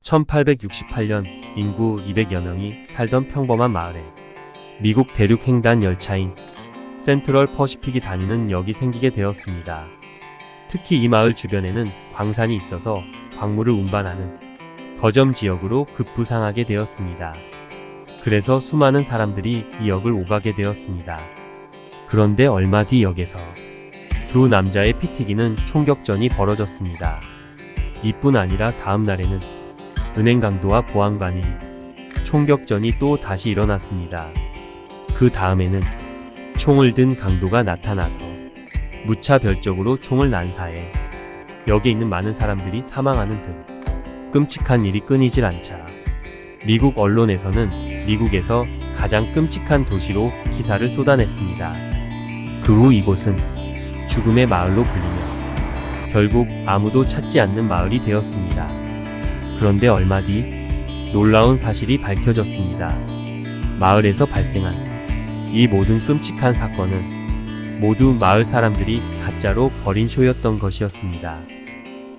1868년 인구 200여 명이 살던 평범한 마을에 미국 대륙 횡단 열차인 센트럴 퍼시픽이 다니는 역이 생기게 되었습니다. 특히 이 마을 주변에는 광산이 있어서 광물을 운반하는 거점 지역으로 급부상하게 되었습니다. 그래서 수많은 사람들이 이 역을 오가게 되었습니다. 그런데 얼마 뒤 역에서 두 남자의 피 튀기는 총격전이 벌어졌습니다. 이뿐 아니라 다음 날에는 은행 강도와 보안관이 총격전이 또 다시 일어났습니다. 그 다음에는 총을 든 강도가 나타나서 무차별적으로 총을 난사해 역에 있는 많은 사람들이 사망하는 등 끔찍한 일이 끊이질 않자 미국 언론에서는 미국에서 가장 끔찍한 도시로 기사를 쏟아냈습니다. 그 후 이곳은 죽음의 마을로 불리며 결국 아무도 찾지 않는 마을이 되었습니다. 그런데 얼마 뒤 놀라운 사실이 밝혀졌습니다. 마을에서 발생한 이 모든 끔찍한 사건은 모두 마을 사람들이 가짜로 벌인 쇼였던 것이었습니다.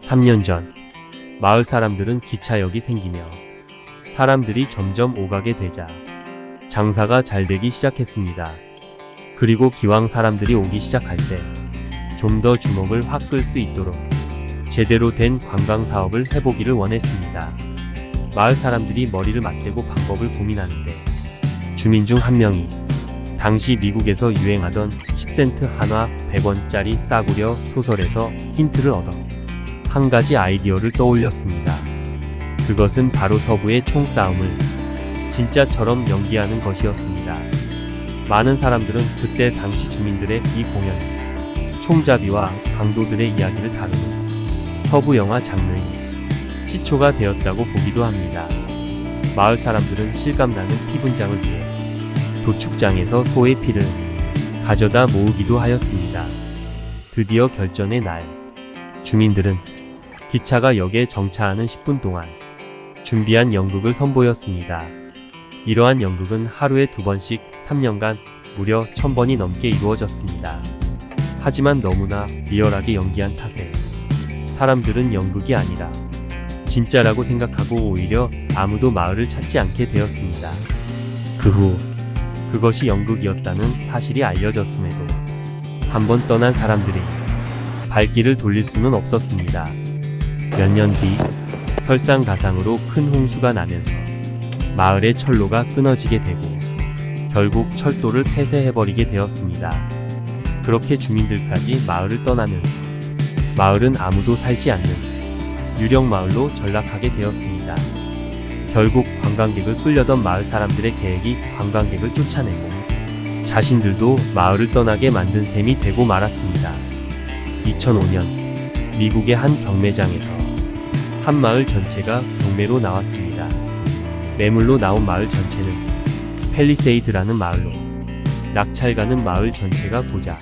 3년 전 마을 사람들은 기차역이 생기며 사람들이 점점 오가게 되자 장사가 잘 되기 시작했습니다. 그리고 기왕 사람들이 오기 시작할 때 좀 더 주목을 확 끌 수 있도록 제대로 된 관광 사업을 해보기를 원했습니다. 마을 사람들이 머리를 맞대고 방법을 고민하는데 주민 중 한 명이 당시 미국에서 유행하던 10센트 한화 100원짜리 싸구려 소설에서 힌트를 얻어 한 가지 아이디어를 떠올렸습니다. 그것은 바로 서부의 총싸움을 진짜처럼 연기하는 것이었습니다. 많은 사람들은 그때 당시 주민들의 이 공연이 총잡이와 강도들의 이야기를 다루는 서부 영화 장르인 시초가 되었다고 보기도 합니다. 마을 사람들은 실감나는 피 분장을 위해 도축장에서 소의 피를 가져다 모으기도 하였습니다. 드디어 결전의 날, 주민들은 기차가 역에 정차하는 10분 동안 준비한 연극을 선보였습니다. 이러한 연극은 하루에 2번씩 3년간 무려 1000번이 넘게 이루어졌습니다. 하지만 너무나 리얼하게 연기한 탓에 사람들은 연극이 아니라 진짜라고 생각하고 오히려 아무도 마을을 찾지 않게 되었습니다. 그 후 그것이 연극이었다는 사실이 알려졌음에도 한번 떠난 사람들이 발길을 돌릴 수는 없었습니다. 몇 년 뒤 설상가상으로 큰 홍수가 나면서 마을의 철로가 끊어지게 되고 결국 철도를 폐쇄해버리게 되었습니다. 그렇게 주민들까지 마을을 떠나면서 마을은 아무도 살지 않는 유령 마을로 전락하게 되었습니다. 결국 관광객을 끌려던 마을 사람들의 계획이 관광객을 쫓아내고 자신들도 마을을 떠나게 만든 셈이 되고 말았습니다. 2005년 미국의 한 경매장에서 한 마을 전체가 경매로 나왔습니다. 매물로 나온 마을 전체는 팰리세이드라는 마을로 낙찰가는 마을 전체가 고작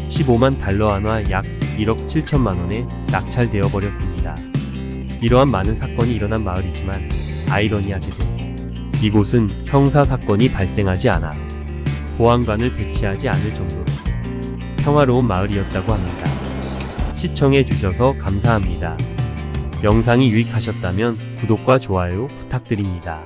15만 달러 한화 약 1억 7천만 원에 낙찰되어 버렸습니다. 이러한 많은 사건이 일어난 마을이지만 아이러니하게도 이곳은 형사사건이 발생하지 않아 보안관을 배치하지 않을 정도로 평화로운 마을이었다고 합니다. 시청해주셔서 감사합니다. 영상이 유익하셨다면 구독과 좋아요 부탁드립니다.